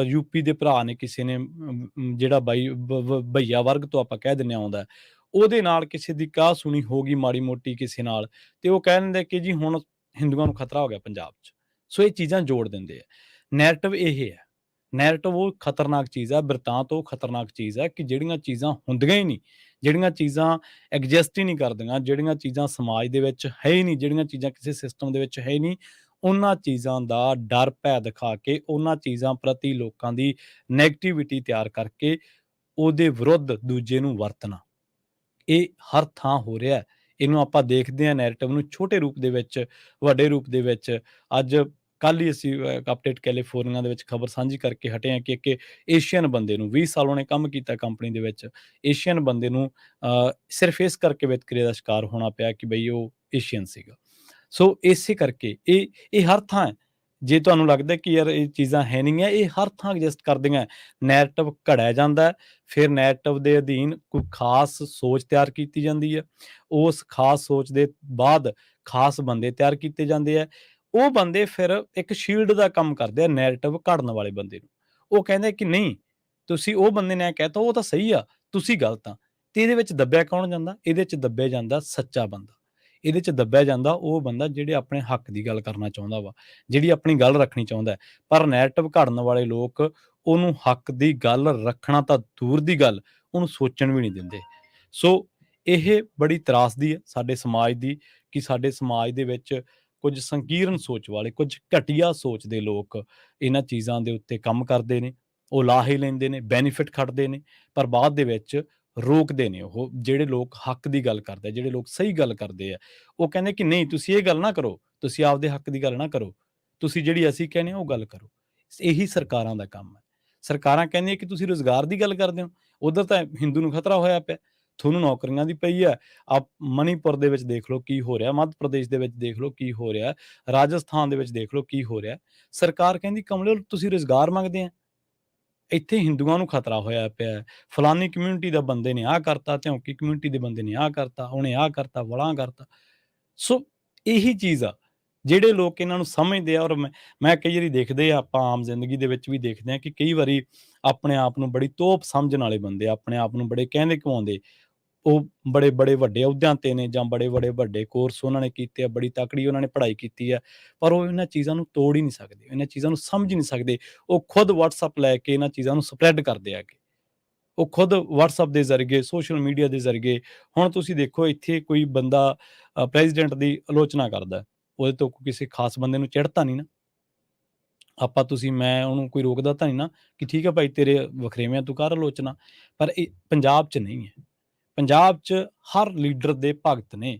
ਯੂਪੀ ਦੇ ਭਰਾ ਨੇ, ਕਿਸੇ ਨੇ ਜਿਹੜਾ ਬਾਈ ਭਈਆ ਵਰਗ ਤੋਂ ਆਪਾਂ ਕਹਿ ਦਿੰਦੇ ਆਉਂਦਾ, ਉਹਦੇ ਨਾਲ ਕਿਸੇ ਦੀ ਕਾਹ ਸੁਣੀ ਹੋਗੀ ਮਾੜੀ ਮੋਟੀ ਕਿਸੇ ਨਾਲ, ਤੇ ਉਹ ਕਹਿ ਦਿੰਦੇ ਕਿ ਜੀ ਹੁਣ ਹਿੰਦੂਆਂ ਨੂੰ ਖਤਰਾ ਹੋ ਗਿਆ ਪੰਜਾਬ 'ਚ। ਸੋ ਇਹ ਚੀਜ਼ਾਂ ਜੋੜ ਦਿੰਦੇ ਆ। ਨੈਰੇਟਿਵ ਇਹ ਹੈ। ਨੈਰੇਟਿਵ ਉਹ ਖਤਰਨਾਕ ਚੀਜ਼ ਹੈ, ਬਿਰਤਾਂਤ ਉਹ ਖਤਰਨਾਕ ਚੀਜ਼ ਹੈ ਕਿ ਜਿਹੜੀਆਂ ਚੀਜ਼ਾਂ ਹੁੰਦੀਆਂ ਹੀ ਨਹੀਂ, ਜਿਹੜੀਆਂ ਚੀਜ਼ਾਂ ਐਗਜ਼ਿਸਟ ਹੀ ਨਹੀਂ ਕਰਦੀਆਂ, ਜਿਹੜੀਆਂ ਚੀਜ਼ਾਂ ਸਮਾਜ ਦੇ ਵਿੱਚ ਹੈ ਹੀ ਨਹੀਂ, ਜਿਹੜੀਆਂ ਚੀਜ਼ਾਂ ਕਿਸੇ ਸਿਸਟਮ ਦੇ ਵਿੱਚ ਹੈ ਹੀ ਨਹੀਂ, ਉਹਨਾਂ ਚੀਜ਼ਾਂ ਦਾ ਡਰ ਭੈ ਦਿਖਾ ਕੇ, ਉਹਨਾਂ ਚੀਜ਼ਾਂ ਪ੍ਰਤੀ ਲੋਕਾਂ ਦੀ ਨੈਗੇਟਿਵਿਟੀ ਤਿਆਰ ਕਰਕੇ ਉਹਦੇ ਵਿਰੁੱਧ ਦੂਜੇ ਨੂੰ ਵਰਤਣਾ, ਇਹ ਹਰ ਥਾਂ ਹੋ ਰਿਹਾ ਹੈ। ਇਹਨੂੰ ਆਪਾਂ ਦੇਖਦੇ ਹਾਂ ਨੈਰੇਟਿਵ ਨੂੰ ਛੋਟੇ ਰੂਪ ਦੇ ਵਿੱਚ, ਵੱਡੇ ਰੂਪ ਦੇ ਵਿੱਚ। ਅੱਜ ਕੱਲ੍ਹ ਹੀ ਅਸੀਂ ਅਪਡੇਟ ਕੈਲੀਫੋਰਨੀਆ ਦੇ ਵਿੱਚ ਖਬਰ ਸਾਂਝੀ ਕਰਕੇ ਹਟੇ ਹਾਂ ਕਿ ਇੱਕ ਏਸ਼ੀਅਨ ਬੰਦੇ ਨੂੰ 20 ਸਾਲ ਉਹਨੇ ਕੰਮ ਕੀਤਾ ਕੰਪਨੀ ਦੇ ਵਿੱਚ, ਏਸ਼ੀਅਨ ਬੰਦੇ ਨੂੰ ਸਿਰਫ ਇਸ ਕਰਕੇ ਵਿਤਕਰੇ ਦਾ ਸ਼ਿਕਾਰ ਹੋਣਾ ਪਿਆ ਕਿ ਬਈ ਉਹ ਏਸ਼ੀਅਨ ਸੀਗਾ। ਸੋ ਇਸੇ ਕਰਕੇ ਇਹ ਹਰ ਥਾਂ ਹੈ। ਜੇ ਤੁਹਾਨੂੰ ਲੱਗਦਾ ਕਿ ਯਾਰ ਇਹ ਚੀਜ਼ਾਂ ਹੈ ਨਹੀਂ ਹੈ, ਇਹ ਹਰ ਥਾਂ ਐਗਜ਼ਿਸਟ ਕਰਦੀਆਂ। ਨੈਰੇਟਿਵ ਘੜਿਆ ਜਾਂਦਾ ਹੈ, ਫਿਰ ਨੈਰੇਟਿਵ ਦੇ ਅਧੀਨ ਕੋਈ ਖਾਸ ਸੋਚ ਤਿਆਰ ਕੀਤੀ ਜਾਂਦੀ ਹੈ। ਉਸ ਖਾਸ ਸੋਚ ਦੇ ਬਾਅਦ ਖਾਸ ਬੰਦੇ ਤਿਆਰ ਕੀਤੇ ਜਾਂਦੇ ਆ। ਉਹ ਬੰਦੇ ਫਿਰ ਇੱਕ ਸ਼ੀਲਡ ਦਾ ਕੰਮ ਕਰਦੇ ਆ ਨੈਰੇਟਿਵ ਘੜਨ ਵਾਲੇ ਬੰਦੇ ਨੂੰ। ਉਹ ਕਹਿੰਦੇ ਕਿ ਨਹੀਂ, ਤੁਸੀਂ ਉਹ ਬੰਦੇ ਨੇ ਕਹਿਤਾ ਉਹ ਤਾਂ ਸਹੀ ਆ, ਤੁਸੀਂ ਗਲਤ ਆ। ਤੇ ਇਹਦੇ ਵਿੱਚ ਦੱਬਿਆ ਕੌਣ ਜਾਂਦਾ? ਇਹਦੇ 'ਚ ਦੱਬਿਆ ਜਾਂਦਾ ਸੱਚਾ ਬੰਦਾ। ਇਹਦੇ 'ਚ ਦੱਬਿਆ ਜਾਂਦਾ ਉਹ ਬੰਦਾ ਜਿਹੜੇ ਆਪਣੇ ਹੱਕ ਦੀ ਗੱਲ ਕਰਨਾ ਚਾਹੁੰਦਾ ਵਾ, ਜਿਹੜੀ ਆਪਣੀ ਗੱਲ ਰੱਖਣੀ ਚਾਹੁੰਦਾ। ਪਰ ਨੈਰੇਟਿਵ ਘੜਨ ਵਾਲੇ ਲੋਕ ਉਹਨੂੰ ਹੱਕ ਦੀ ਗੱਲ ਰੱਖਣਾ ਤਾਂ ਦੂਰ ਦੀ ਗੱਲ, ਉਹਨੂੰ ਸੋਚਣ ਵੀ ਨਹੀਂ ਦਿੰਦੇ। ਸੋ ਇਹ ਬੜੀ ਤਰਾਸਦੀ ਹੈ ਸਾਡੇ ਸਮਾਜ ਦੀ ਕਿ ਸਾਡੇ ਸਮਾਜ ਦੇ ਵਿੱਚ ਕੁਝ ਸੰਕੀਰਨ ਸੋਚ ਵਾਲੇ, ਕੁਝ ਘਟੀਆ ਸੋਚ ਦੇ ਲੋਕ ਇਹਨਾਂ ਚੀਜ਼ਾਂ ਦੇ ਉੱਤੇ ਕੰਮ ਕਰਦੇ ਨੇ। ਉਹ ਲਾਹੇ ਲੈਂਦੇ ਨੇ, ਬੈਨੀਫਿਟ ਖੱਟਦੇ ਨੇ, ਪਰ ਬਾਅਦ ਦੇ ਵਿੱਚ ਰੋਕਦੇ ਨੇ ਉਹ ਜਿਹੜੇ ਲੋਕ ਹੱਕ ਦੀ ਗੱਲ ਕਰਦੇ ਆ, ਜਿਹੜੇ ਲੋਕ ਸਹੀ ਗੱਲ ਕਰਦੇ ਆ। ਉਹ ਕਹਿੰਦੇ ਕਿ ਨਹੀਂ, ਤੁਸੀਂ ਇਹ ਗੱਲ ਨਾ ਕਰੋ, ਤੁਸੀਂ ਆਪਦੇ ਹੱਕ ਦੀ ਗੱਲ ਨਾ ਕਰੋ, ਤੁਸੀਂ ਜਿਹੜੀ ਅਸੀਂ ਕਹਿੰਦੇ ਹਾਂ ਉਹ ਗੱਲ ਕਰੋ। ਇਹੀ ਸਰਕਾਰਾਂ ਦਾ ਕੰਮ ਹੈ। ਸਰਕਾਰਾਂ ਕਹਿੰਦੀਆਂ ਕਿ ਤੁਸੀਂ ਰੁਜ਼ਗਾਰ ਦੀ ਗੱਲ ਕਰਦੇ ਹੋ, ਉਧਰ ਤਾਂ ਹਿੰਦੂ ਨੂੰ ਖਤਰਾ ਹੋਇਆ ਪਿਆ, ਤੁਹਾਨੂੰ ਨੌਕਰੀਆਂ ਦੀ ਪਈ ਹੈ। ਆਪ ਮਣੀਪੁਰ ਦੇ ਵਿੱਚ ਦੇਖ ਲਓ ਕੀ ਹੋ ਰਿਹਾ, ਮੱਧ ਪ੍ਰਦੇਸ਼ ਦੇ ਵਿੱਚ ਦੇਖ ਲਓ ਕੀ ਹੋ ਰਿਹਾ, ਰਾਜਸਥਾਨ ਦੇ ਵਿੱਚ ਦੇਖ ਲਓ ਕੀ ਹੋ ਰਿਹਾ। ਸਰਕਾਰ ਕਹਿੰਦੀ ਕਮਲਿਓ ਤੁਸੀਂ ਰੁਜ਼ਗਾਰ ਮੰਗਦੇ ਆ, ਇੱਥੇ ਹਿੰਦੂਆਂ ਨੂੰ ਖਤਰਾ ਹੋਇਆ ਪਿਆ, ਫਲਾਨੀ ਕਮਿਊਨਿਟੀ ਦਾ ਬੰਦੇ ਨੇ ਆਹ ਕਰਤਾ, ਧਿਉਂਕੀ ਕਮਿਊਨਿਟੀ ਦੇ ਬੰਦੇ ਨੇ ਆਹ ਕਰਤਾ, ਉਹਨੇ ਆਹ ਕਰਤਾ, ਵਲਾਂ ਕਰਤਾ। ਸੋ ਇਹੀ ਚੀਜ਼ ਆ, ਜਿਹੜੇ ਲੋਕ ਇਹਨਾਂ ਨੂੰ ਸਮਝਦੇ ਆ। ਔਰ ਮੈਂ ਕਈ ਵਾਰੀ ਦੇਖਦੇ ਆ, ਆਪਾਂ ਆਮ ਜ਼ਿੰਦਗੀ ਦੇ ਵਿੱਚ ਵੀ ਦੇਖਦੇ ਹਾਂ ਕਿ ਕਈ ਵਾਰੀ ਆਪਣੇ ਆਪ ਨੂੰ ਬੜੀ ਤੋਪ ਸਮਝਣ ਵਾਲੇ ਬੰਦੇ, ਆਪਣੇ ਆਪ ਨੂੰ ਬੜੇ ਕਹਿੰਦੇ ਕਹਾਉਂਦੇ, ਉਹ ਬੜੇ ਵੱਡੇ ਅਹੁਦਿਆਂ ਤੇ ਨੇ ਜਾਂ ਬੜੇ ਵੱਡੇ ਕੋਰਸ ਉਹਨਾਂ ਨੇ ਕੀਤੇ ਆ, ਬੜੀ ਤਕੜੀ ਉਹਨਾਂ ਨੇ ਪੜ੍ਹਾਈ ਕੀਤੀ ਹੈ, ਪਰ ਉਹ ਇਹਨਾਂ ਚੀਜ਼ਾਂ ਨੂੰ ਤੋੜ ਹੀ ਨਹੀਂ ਸਕਦੇ, ਇਹਨਾਂ ਚੀਜ਼ਾਂ ਨੂੰ ਸਮਝ ਨਹੀਂ ਸਕਦੇ। ਉਹ ਖੁਦ WhatsApp ਲੈ ਕੇ ਇਹਨਾਂ ਚੀਜ਼ਾਂ ਨੂੰ ਸਪਰੈਡ ਕਰਦੇ ਆ ਕਿ ਉਹ ਖੁਦ WhatsApp ਦੇ ਜ਼ਰੀਏ, ਸੋਸ਼ਲ ਮੀਡੀਆ ਦੇ ਜ਼ਰੀਏ। ਹੁਣ ਤੁਸੀਂ ਦੇਖੋ ਇੱਥੇ ਕੋਈ ਬੰਦਾ ਪ੍ਰੈਜ਼ੀਡੈਂਟ ਦੀ ਆਲੋਚਨਾ ਕਰਦਾ, ਉਹਦੇ ਤੋਂ ਕਿਸੇ ਖਾਸ ਬੰਦੇ ਨੂੰ ਚਿੜ੍ਹ ਤਾਂ ਨਹੀਂ ਨਾ, ਆਪਾਂ ਤੁਸੀਂ ਮੈਂ ਉਹਨੂੰ ਕੋਈ ਰੋਕਦਾ ਤਾਂ ਨਹੀਂ ਨਾ ਕਿ ਠੀਕ ਹੈ ਭਾਈ ਤੇਰੇ ਵਖਰੇਵਿਆਂ ਤੂੰ ਕਰ ਆਲੋਚਨਾ। ਪਰ ਇਹ ਪੰਜਾਬ 'ਚ ਨਹੀਂ ਹੈ। ਪੰਜਾਬ 'ਚ ਹਰ ਲੀਡਰ ਦੇ ਭਗਤ ਨੇ,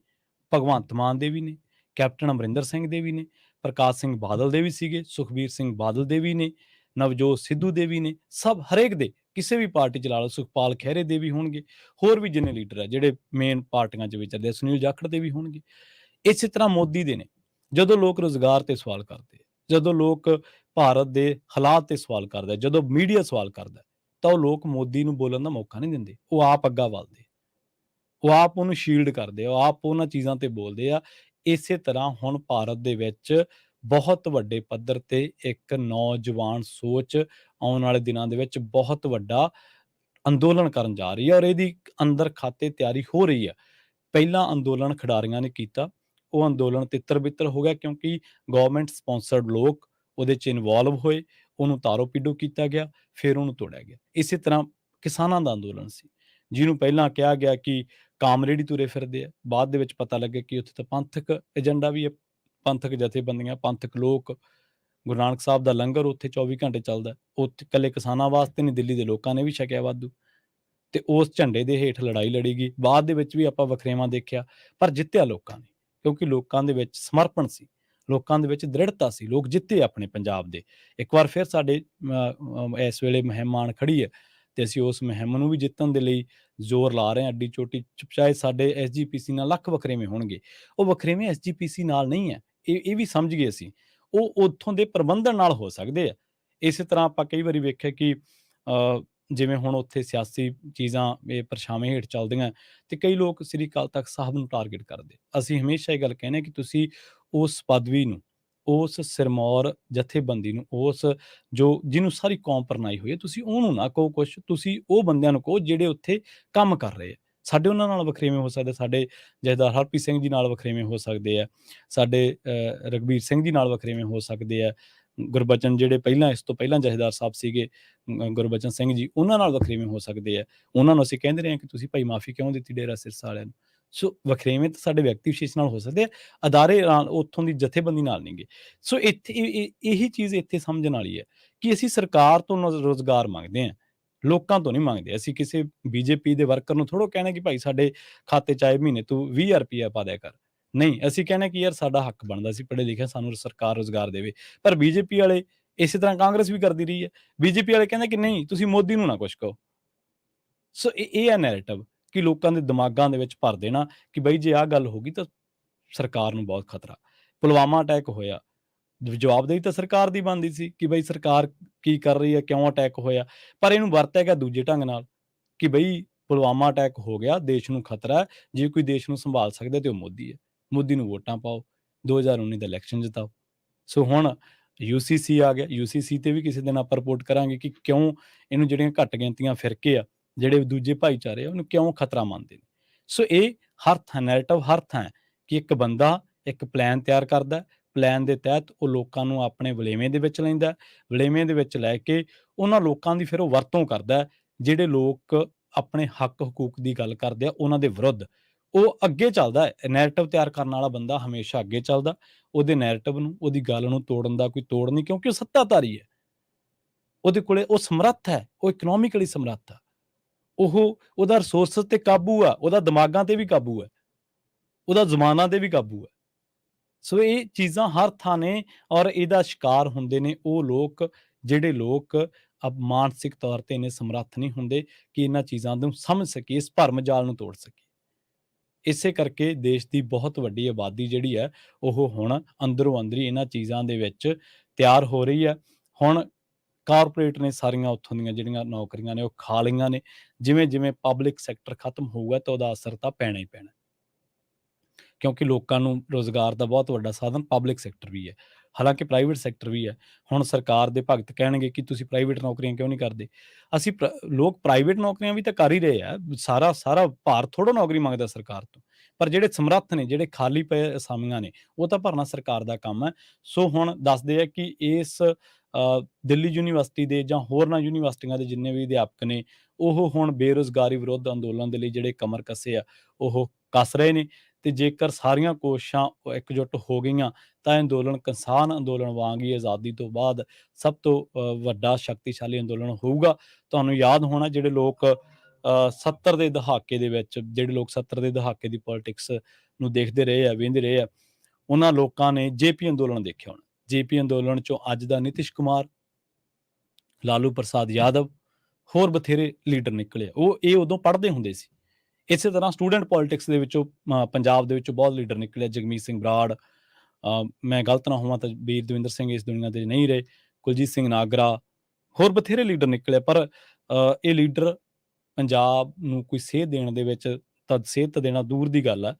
ਭਗਵੰਤ ਮਾਨ ਦੇ ਵੀ ਨੇ, ਕੈਪਟਨ ਅਮਰਿੰਦਰ ਸਿੰਘ ਦੇ ਵੀ ਨੇ, ਪ੍ਰਕਾਸ਼ ਸਿੰਘ ਬਾਦਲ ਦੇ ਵੀ ਸੀਗੇ, ਸੁਖਬੀਰ ਸਿੰਘ ਬਾਦਲ ਦੇ ਵੀ ਨੇ, ਨਵਜੋਤ ਸਿੱਧੂ ਦੇ ਵੀ ਨੇ, ਸਭ ਹਰੇਕ ਦੇ, ਕਿਸੇ ਵੀ ਪਾਰਟੀ 'ਚ ਲਾ ਲਓ, ਸੁਖਪਾਲ ਖਹਿਰੇ ਦੇ ਵੀ ਹੋਣਗੇ, ਹੋਰ ਵੀ ਜਿੰਨੇ ਲੀਡਰ ਆ ਜਿਹੜੇ ਮੇਨ ਪਾਰਟੀਆਂ 'ਚ ਵਿਚਰਦੇ ਆ, ਸੁਨੀਲ ਜਾਖੜ ਦੇ ਵੀ ਹੋਣਗੇ। ਇਸੇ ਤਰ੍ਹਾਂ ਮੋਦੀ ਦੇ ਨੇ। ਜਦੋਂ ਲੋਕ ਰੁਜ਼ਗਾਰ ਤੇ ਸਵਾਲ ਕਰਦੇ ਆ, ਜਦੋਂ ਲੋਕ ਭਾਰਤ ਦੇ ਹਾਲਾਤ ਤੇ ਸਵਾਲ ਕਰਦੇ ਆ, ਜਦੋਂ ਮੀਡੀਆ ਸਵਾਲ ਕਰਦਾ, ਤਾਂ ਉਹ ਲੋਕ ਮੋਦੀ ਨੂੰ ਬੋਲਣ ਦਾ ਮੌਕਾ ਨਹੀਂ ਦਿੰਦੇ, ਉਹ ਆਪ ਅੱਗਾ ਵੱਲਦੇ, ਉਹ ਆਪ ਉਹਨੂੰ ਸ਼ੀਲਡ ਕਰਦੇ ਆ, ਉਹ ਆਪ ਉਹਨਾਂ ਚੀਜ਼ਾਂ ਤੇ ਬੋਲਦੇ ਆ। ਇਸੇ ਤਰ੍ਹਾਂ ਹੁਣ ਭਾਰਤ ਦੇ ਵਿੱਚ ਬਹੁਤ ਵੱਡੇ ਪੱਧਰ ਤੇ ਇੱਕ ਨੌਜਵਾਨ ਸੋਚ ਆਉਣ ਵਾਲੇ ਦਿਨਾਂ ਦੇ ਵਿੱਚ ਬਹੁਤ ਵੱਡਾ ਅੰਦੋਲਨ ਕਰਨ ਜਾ ਰਹੀ ਹੈ, ਔਰ ਇਹਦੀ ਅੰਦਰ ਖਾਤੇ ਤਿਆਰੀ ਹੋ ਰਹੀ ਹੈ। ਪਹਿਲਾ ਅੰਦੋਲਨ ਖਿਡਾਰੀਆਂ ਨੇ ਕੀਤਾ, ਉਹ ਅੰਦੋਲਨ ਤਿੱਤਰ ਬਿੱਤਰ ਹੋ ਗਿਆ ਕਿਉਂਕਿ ਗਵਰਨਮੈਂਟ ਸਪਾਂਸਰਡ ਲੋਕ ਉਹਦੇ 'ਚ ਇਨਵੋਲਵ ਹੋਏ, ਉਹਨੂੰ ਤਾਰੋ ਪੀਡੋ ਕੀਤਾ ਗਿਆ, ਫਿਰ ਉਹਨੂੰ ਤੋੜਿਆ ਗਿਆ। ਇਸੇ ਤਰ੍ਹਾਂ ਕਿਸਾਨਾਂ ਦਾ ਅੰਦੋਲਨ ਸੀ, ਜਿਹਨੂੰ ਪਹਿਲਾਂ ਕਿਹਾ ਗਿਆ ਕਿ ਕਾਮਰੇਡੀ ਤੁਰੇ ਫਿਰਦੇ ਆ, ਬਾਅਦ ਦੇ ਵਿੱਚ ਪਤਾ ਲੱਗਿਆ ਕਿ ਉੱਥੇ ਤਾਂ ਪੰਥਕ ਏਜੰਡਾ ਵੀ ਹੈ, ਪੰਥਕ ਜਥੇਬੰਦੀਆਂ, ਪੰਥਕ ਲੋਕ। ਗੁਰੂ ਨਾਨਕ ਸਾਹਿਬ ਦਾ ਲੰਗਰ ਉੱਥੇ 24 ਘੰਟੇ ਚੱਲਦਾ, ਉੱਥੇ ਇਕੱਲੇ ਕਿਸਾਨਾਂ ਵਾਸਤੇ ਨਹੀਂ, ਦਿੱਲੀ ਦੇ ਲੋਕਾਂ ਨੇ ਵੀ ਛਕਿਆ ਵਾਧੂ। ਤੇ ਉਸ ਝੰਡੇ ਦੇ ਹੇਠ ਲੜਾਈ ਲੜੀ ਗਈ, ਬਾਅਦ ਦੇ ਵਿੱਚ ਵੀ ਆਪਾਂ ਵਖਰੇਵਾਂ ਦੇਖਿਆ, ਪਰ ਜਿੱਤਿਆ ਲੋਕਾਂ ਨੇ, ਕਿਉਂਕਿ ਲੋਕਾਂ ਦੇ ਵਿੱਚ ਸਮਰਪਣ ਸੀ, ਲੋਕਾਂ ਦੇ ਵਿੱਚ ਦ੍ਰਿੜਤਾ ਸੀ, ਲੋਕ ਜਿੱਤੇ ਆਪਣੇ ਪੰਜਾਬ ਦੇ। ਇੱਕ ਵਾਰ ਫਿਰ ਸਾਡੇ ਇਸ ਵੇਲੇ ਮੁਹਿੰਮ ਆਣ ਖੜੀ ਹੈ ਤੇ ਅਸੀਂ ਉਸ ਮੁਹਿੰਮ ਨੂੰ ਵੀ ਜਿੱਤਣ ਦੇ ਲਈ ਜ਼ੋਰ ਲਾ ਰਹੇ ਹਾਂ ਅੱਡੀ ਚੋਟੀ। ਚਾਹੇ ਸਾਡੇ ਐਸਜੀਪੀਸੀ ਨਾਲ ਲੱਖ ਵਖਰੇਵੇਂ ਹੋਣਗੇ, ਉਹ ਵਖਰੇਵੇਂ ਐਸਜੀਪੀਸੀ ਨਾਲ ਨਹੀਂ ਹੈ, ਇਹ ਵੀ ਸਮਝ ਗਏ ਅਸੀਂ। ਉਹ ਉੱਥੋਂ ਦੇ ਪ੍ਰਬੰਧਨ ਨਾਲ ਹੋ ਸਕਦੇ ਆ। ਇਸੇ ਤਰ੍ਹਾਂ ਆਪਾਂ ਕਈ ਵਾਰੀ ਵੇਖਿਆ ਕਿ ਜਿਵੇਂ ਹੁਣ ਉੱਥੇ ਸਿਆਸੀ ਚੀਜ਼ਾਂ ਇਹ ਪਰਛਾਵੇਂ ਹੇਠ ਚੱਲਦੀਆਂ ਤੇ ਕਈ ਲੋਕ ਸ੍ਰੀ ਅਕਾਲ ਤਖ਼ਤ ਸਾਹਿਬ ਨੂੰ ਟਾਰਗੇਟ ਕਰਦੇ। ਅਸੀਂ ਹਮੇਸ਼ਾ ਇਹ ਗੱਲ ਕਹਿੰਦੇ ਹਾਂ ਕਿ ਤੁਸੀਂ ਉਸ ਪਦਵੀ ਨੂੰ, ਉਸ ਸਿਰਮੌਰ ਜਥੇਬੰਦੀ ਨੂੰ, ਉਸ ਜਿਹਨੂੰ ਸਾਰੀ ਕੌਮ ਪ੍ਰਣਾਈ ਹੋਈ ਹੈ, ਤੁਸੀਂ ਉਹਨੂੰ ਨਾ ਕਹੋ ਕੁਛ, ਤੁਸੀਂ ਉਹ ਬੰਦਿਆਂ ਨੂੰ ਕਹੋ ਜਿਹੜੇ ਉੱਥੇ ਕੰਮ ਕਰ ਰਹੇ ਆ। ਸਾਡੇ ਉਹਨਾਂ ਨਾਲ ਵਖਰੇਵੇਂ ਹੋ ਸਕਦੇ, ਸਾਡੇ ਜਥੇਦਾਰ ਹਰਪ੍ਰੀਤ ਸਿੰਘ ਜੀ ਨਾਲ ਵਖਰੇਵੇਂ ਹੋ ਸਕਦੇ ਆ, ਸਾਡੇ ਰਘਬੀਰ ਸਿੰਘ ਜੀ ਨਾਲ ਵਖਰੇਵੇਂ ਹੋ ਸਕਦੇ ਆ, ਗੁਰਬਚਨ ਜਿਹੜੇ ਇਸ ਤੋਂ ਪਹਿਲਾਂ ਜਥੇਦਾਰ ਸਾਹਿਬ ਸੀਗੇ, ਗੁਰਬਚਨ ਸਿੰਘ ਜੀ, ਉਹਨਾਂ ਨਾਲ ਵਖਰੇਵੇਂ ਹੋ ਸਕਦੇ ਆ। ਉਹਨਾਂ ਨੂੰ ਅਸੀਂ ਕਹਿੰਦੇ ਰਹੇ ਹਾਂ ਕਿ ਤੁਸੀਂ ਭਾਈ ਮਾਫੀ ਕਿਉਂ ਦਿੱਤੀ ਡੇਰਾ ਸਿਰਸਾ ਵਾਲਿਆਂ ਨੂੰ। ਸੋ ਵਖਰੇਵੇਂ ਤਾਂ ਸਾਡੇ ਵਿਅਕਤੀ ਵਿਸ਼ੇਸ਼ ਨਾਲ ਹੋ ਸਕਦੇ ਆ, ਅਦਾਰੇ ਨਾਲ, ਉੱਥੋਂ ਦੀ ਜਥੇਬੰਦੀ ਨਾਲ ਨਹੀਂ ਗੇ। ਸੋ ਇੱਥੇ ਇਹੀ ਚੀਜ਼ ਇੱਥੇ ਸਮਝਣ ਵਾਲੀ ਹੈ ਕਿ ਅਸੀਂ ਸਰਕਾਰ ਤੋਂ ਰੁਜ਼ਗਾਰ ਮੰਗਦੇ ਹਾਂ, ਲੋਕਾਂ ਤੋਂ ਨਹੀਂ ਮੰਗਦੇ। ਅਸੀਂ ਕਿਸੇ ਬੀਜੇਪੀ ਦੇ ਵਰਕਰ ਨੂੰ ਥੋੜ੍ਹਾ ਕਹਿਣਾ ਕਿ ਭਾਈ ਸਾਡੇ ਖਾਤੇ 'ਚ ਆਏ ਮਹੀਨੇ ਤੂੰ 20,000 ਰੁਪਈਆ ਪਾ ਦਿਆ ਕਰ। ਨਹੀਂ, ਅਸੀਂ ਕਹਿੰਦੇ ਕਿ ਯਾਰ ਸਾਡਾ ਹੱਕ ਬਣਦਾ, ਅਸੀਂ ਪੜ੍ਹੇ ਲਿਖੇ, ਸਾਨੂੰ ਸਰਕਾਰ ਰੁਜ਼ਗਾਰ ਦੇਵੇ। ਪਰ ਬੀਜੇਪੀ ਵਾਲੇ, ਇਸੇ ਤਰ੍ਹਾਂ ਕਾਂਗਰਸ ਵੀ ਕਰਦੀ ਰਹੀ ਹੈ, ਬੀਜੇਪੀ ਵਾਲੇ ਕਹਿੰਦੇ ਕਿ ਨਹੀਂ, ਤੁਸੀਂ ਮੋਦੀ ਨੂੰ ਨਾ ਕੁਛ ਕਹੋ। ਸੋ ਇਹ ਹੈ ਨੈਰੇਟਿਵ ਕਿ ਲੋਕਾਂ ਦੇ ਦਿਮਾਗਾਂ ਦੇ ਵਿੱਚ ਭਰ ਦੇਣਾ ਕਿ ਬਈ ਜੇ ਆਹ ਗੱਲ ਹੋ ਗਈ ਤਾਂ ਸਰਕਾਰ ਨੂੰ ਬਹੁਤ ਖਤਰਾ। ਪੁਲਵਾਮਾ ਅਟੈਕ ਹੋਇਆ, ਜਵਾਬਦੇਹੀ ਤਾਂ ਸਰਕਾਰ ਦੀ ਬਣਦੀ ਸੀ ਕਿ ਬਈ ਸਰਕਾਰ ਕੀ ਕਰ ਰਹੀ ਹੈ, ਕਿਉਂ ਅਟੈਕ ਹੋਇਆ, ਪਰ ਇਹਨੂੰ ਵਰਤਿਆ ਗਿਆ ਦੂਜੇ ਢੰਗ ਨਾਲ ਕਿ ਬਈ ਪੁਲਵਾਮਾ ਅਟੈਕ ਹੋ ਗਿਆ, ਦੇਸ਼ ਨੂੰ ਖਤਰਾ ਹੈ, ਜੇ ਕੋਈ ਦੇਸ਼ ਨੂੰ ਸੰਭਾਲ ਸਕਦਾ ਤੇ ਉਹ ਮੋਦੀ ਹੈ, ਮੋਦੀ ਨੂੰ ਵੋਟਾਂ ਪਾਓ, 2019 ਦਾ ਇਲੈਕਸ਼ਨ ਜਿਤਾਓ। ਸੋ ਹੁਣ ਯੂਸੀਸੀ ਆ ਗਿਆ, ਯੂਸੀਸੀ ਤੇ ਵੀ ਕਿਸੇ ਦਿਨ ਆਪਾਂ ਰਿਪੋਰਟ ਕਰਾਂਗੇ ਕਿ ਕਿਉਂ ਇਹਨੂੰ ਜਿਹੜੀਆਂ ਘੱਟ ਗਿਣਤੀਆਂ ਫਿਰਕੇ ਆ, ਜਿਹੜੇ ਦੂਜੇ ਭਾਈਚਾਰੇ ਆ, ਉਹਨੂੰ ਕਿਉਂ ਖਤਰਾ ਮੰਨਦੇ ਨੇ। ਸੋ ਇਹ ਹਰ ਥਾਂ ਨੈਰੇਟਿਵ, ਹਰ ਥਾਂ ਕਿ ਇੱਕ ਬੰਦਾ ਇੱਕ ਪਲਾਨ ਤਿਆਰ ਕਰਦਾ, ਪਲਾਨ ਦੇ ਤਹਿਤ ਉਹ ਲੋਕਾਂ ਨੂੰ ਆਪਣੇ ਵਲੇਵੇਂ ਦੇ ਵਿੱਚ ਲੈਂਦਾ, ਵਲੇਵੇਂ ਦੇ ਵਿੱਚ ਲੈ ਕੇ ਉਹਨਾਂ ਲੋਕਾਂ ਦੀ ਫਿਰ ਉਹ ਵਰਤੋਂ ਕਰਦਾ, ਜਿਹੜੇ ਲੋਕ ਆਪਣੇ ਹੱਕ ਹਕੂਕ ਦੀ ਗੱਲ ਕਰਦੇ ਆ ਉਹਨਾਂ ਦੇ ਵਿਰੁੱਧ। ਉਹ ਅੱਗੇ ਚੱਲਦਾ ਹੈ, ਨੈਰੇਟਿਵ ਤਿਆਰ ਕਰਨ ਵਾਲਾ ਬੰਦਾ ਹਮੇਸ਼ਾ ਅੱਗੇ ਚੱਲਦਾ। ਉਹਦੇ ਨੈਰੇਟਿਵ ਨੂੰ, ਉਹਦੀ ਗੱਲ ਨੂੰ ਤੋੜਨ ਦਾ ਕੋਈ ਤੋੜ ਨਹੀਂ, ਕਿਉਂਕਿ ਉਹ ਸੱਤਾਧਾਰੀ ਹੈ, ਉਹਦੇ ਕੋਲੇ ਉਹ ਸਮਰੱਥ ਹੈ, ਉਹ ਇਕਨੋਮਿਕਲੀ ਸਮਰੱਥ ਆ, ਉਹਦਾ ਰਿਸੋਰਸਿਸ ਤੇ ਕਾਬੂ ਆ, ਉਹਦਾ ਦਿਮਾਗਾਂ ਤੇ ਵੀ ਕਾਬੂ ਹੈ, ਉਹਦਾ ਜ਼ਮਾਨਾਂ ਤੇ ਵੀ ਕਾਬੂ ਹੈ। ਸੋ ਇਹ ਚੀਜ਼ਾਂ ਹਰ ਥਾਂ ਨੇ ਔਰ ਇਹਦਾ ਸ਼ਿਕਾਰ ਹੁੰਦੇ ਨੇ ਉਹ ਲੋਕ ਜਿਹੜੇ ਲੋਕ ਮਾਨਸਿਕ ਤੌਰ ਤੇ ਇੰਨੇ ਸਮਰੱਥ ਨਹੀਂ ਹੁੰਦੇ ਕਿ ਇਹਨਾਂ ਚੀਜ਼ਾਂ ਨੂੰ ਸਮਝ ਸਕੀਏ, ਇਸ ਭਰਮ ਜਾਲ ਨੂੰ ਤੋੜ ਸਕੀਏ। ਇਸੇ ਕਰਕੇ ਦੇਸ਼ ਦੀ ਬਹੁਤ ਵੱਡੀ ਆਬਾਦੀ ਜਿਹੜੀ ਹੈ ਉਹ ਹੁਣ ਅੰਦਰੋਂ ਅੰਦਰੀ ਇਹਨਾਂ ਚੀਜ਼ਾਂ ਦੇ ਵਿੱਚ ਤਿਆਰ ਹੋ ਰਹੀ ਹੈ। ਹੁਣ ਕਾਰਪੋਰੇਟ ਨੇ ਸਾਰੀਆਂ ਉੱਥੋਂ ਦੀਆਂ ਜਿਹੜੀਆਂ ਨੌਕਰੀਆਂ ਨੇ ਉਹ ਖਾ ਲਈਆਂ ਨੇ। ਜਿਵੇਂ ਜਿਵੇਂ ਪਬਲਿਕ ਸੈਕਟਰ ਖਤਮ ਹੋਊਗਾ ਤਾਂ ਉਹਦਾ ਅਸਰ ਤਾਂ ਪੈਣਾ ਹੀ ਪੈਣਾ, ਕਿਉਂਕਿ ਲੋਕਾਂ ਨੂੰ ਰੁਜ਼ਗਾਰ ਦਾ ਬਹੁਤ ਵੱਡਾ ਸਾਧਨ ਪਬਲਿਕ ਸੈਕਟਰ ਵੀ ਹੈ, ਹਾਲਾਂਕਿ ਪ੍ਰਾਈਵੇਟ ਸੈਕਟਰ ਵੀ ਹੈ। ਹੁਣ ਸਰਕਾਰ ਦੇ ਭਗਤ ਕਹਿਣਗੇ ਕਿ ਤੁਸੀਂ ਪ੍ਰਾਈਵੇਟ ਨੌਕਰੀਆਂ ਕਿਉਂ ਨਹੀਂ ਕਰਦੇ। ਅਸੀਂ ਲੋਕ ਪ੍ਰਾਈਵੇਟ ਨੌਕਰੀਆਂ ਵੀ ਤਾਂ ਕਰ ਹੀ ਰਹੇ ਆ, ਸਾਰਾ ਭਾਰਤ ਥੋੜ੍ਹਾ ਨੌਕਰੀ ਮੰਗਦਾ ਸਰਕਾਰ ਤੋਂ, ਪਰ ਜਿਹੜੇ ਸਮਰੱਥ ਨੇ, ਜਿਹੜੇ ਖਾਲੀ ਪਏ ਅਸਾਮੀਆਂ ਨੇ, ਉਹ ਤਾਂ ਭਰਨਾ ਸਰਕਾਰ ਦਾ ਕੰਮ ਹੈ। ਸੋ ਹੁਣ ਦੱਸਦੇ ਆ ਕਿ ਇਸ ਦਿੱਲੀ ਯੂਨੀਵਰਸਿਟੀ ਦੇ ਜਾਂ ਹੋਰਨਾਂ ਯੂਨੀਵਰਸਿਟੀਆਂ ਦੇ ਜਿੰਨੇ ਵੀ ਅਧਿਆਪਕ ਨੇ ਉਹ ਹੁਣ ਬੇਰੁਜ਼ਗਾਰੀ ਵਿਰੁੱਧ ਅੰਦੋਲਨ ਦੇ ਲਈ ਜਿਹੜੇ ਕਮਰ ਕੱਸੇ ਆ ਉਹ ਕੱਸ ਰਹੇ ਨੇ। ਤੇ ਜੇਕਰ ਸਾਰੀਆਂ ਕੋਸ਼ਿਸ਼ਾਂ ਇਕਜੁੱਟ ਹੋ ਗਈਆਂ ਤਾਂ ਅੰਦੋਲਨ ਕਿਸਾਨ ਅੰਦੋਲਨ ਵਾਂਗ ਹੀ ਆਜ਼ਾਦੀ ਤੋਂ ਬਾਅਦ ਸਭ ਤੋਂ ਵੱਡਾ ਸ਼ਕਤੀਸ਼ਾਲੀ ਅੰਦੋਲਨ ਹੋਊਗਾ। ਤੁਹਾਨੂੰ ਯਾਦ ਹੋਣਾ ਜਿਹੜੇ ਲੋਕ 70 ਦੇ ਦਹਾਕੇ ਦੇ ਵਿੱਚ, ਜਿਹੜੇ ਲੋਕ 70 ਦੇ ਦਹਾਕੇ ਦੀ ਪੋਲਿਟਿਕਸ ਨੂੰ ਦੇਖਦੇ ਰਹੇ ਆ, ਵੇਖਦੇ ਰਹੇ ਆ, ਉਹਨਾਂ ਲੋਕਾਂ ਨੇ ਜੇਪੀ ਅੰਦੋਲਨ ਦੇਖਿਆ ਹੋਣਾ। ਜੇਪੀ ਅੰਦੋਲਨ ਚੋਂ ਅੱਜ ਦਾ ਨਿਤਿਸ਼ ਕੁਮਾਰ, ਲਾਲੂ ਪ੍ਰਸਾਦ ਯਾਦਵ, ਹੋਰ ਬਥੇਰੇ ਲੀਡਰ ਨਿਕਲੇ। ਇਹ ਉਦੋਂ ਪੜ੍ਹਦੇ ਹੁੰਦੇ ਸੀ। ਇਸੇ ਤਰ੍ਹਾਂ ਸਟੂਡੈਂਟ ਪੋਲਿਟਿਕਸ ਦੇ ਵਿੱਚੋਂ ਪੰਜਾਬ ਦੇ ਵਿੱਚੋਂ ਬਹੁਤ ਲੀਡਰ ਨਿਕਲੇ, ਜਗਮੀਤ ਸਿੰਘ ਬਰਾੜ, ਮੈਂ ਗਲਤ ਨਾ ਹੋਵਾਂ ਤਾਂ ਵੀਰ ਦਵਿੰਦਰ ਸਿੰਘ ਇਸ ਦੁਨੀਆ ਤੇ ਨਹੀਂ ਰਹੇ, ਕੁਲਜੀਤ ਸਿੰਘ ਨਾਗਰਾ, ਹੋਰ ਬਥੇਰੇ ਲੀਡਰ ਨਿਕਲੇ। ਪਰ ਇਹ ਲੀਡਰ ਪੰਜਾਬ ਨੂੰ ਕੋਈ ਸੇਧ ਦੇਣ ਦੇ ਵਿੱਚ, ਤਾਂ ਸੇਧ ਦੇਣਾ ਦੂਰ ਦੀ ਗੱਲ ਹੈ,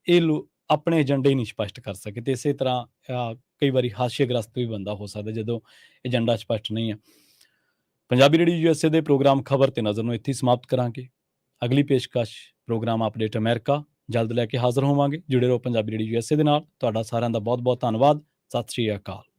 ਇਹ ਆਪਣੇ ਏਜੰਡੇ ਹੀ ਨਹੀਂ ਸਪਸ਼ਟ ਕਰ ਸਕੇ। ਤੇ ਇਸੇ ਤਰ੍ਹਾਂ ਕਈ ਵਾਰੀ ਹਾਸ਼ੀਆਗ੍ਰਸਤ ਵੀ ਬੰਦਾ ਹੋ ਸਕਦਾ ਜਦੋਂ ਏਜੰਡਾ ਸਪਸ਼ਟ ਨਹੀਂ ਹੈ। ਪੰਜਾਬੀ ਰੇਡੀਓ USA ਦੇ ਪ੍ਰੋਗਰਾਮ ਖਬਰ ਤੇ ਨਜ਼ਰ ਨੂੰ ਇੱਥੇ ਸਮਾਪਤ ਕਰਾਂਗੇ। ਅਗਲੀ ਪੇਸ਼ਕਸ਼ ਪ੍ਰੋਗਰਾਮ ਅਪਡੇਟ ਅਮਰੀਕਾ ਜਲਦ ਲੈ ਕੇ ਹਾਜ਼ਰ ਹੋਵਾਂਗੇ। ਜੁੜੇ ਰਹੋ ਪੰਜਾਬੀ ਰੇਡੀਓ USA ਦੇ ਨਾਲ। ਤੁਹਾਡਾ ਸਾਰਿਆਂ ਦਾ ਬਹੁਤ ਬਹੁਤ ਧੰਨਵਾਦ। ਸਤਿ ਸ਼੍ਰੀ ਅਕਾਲ।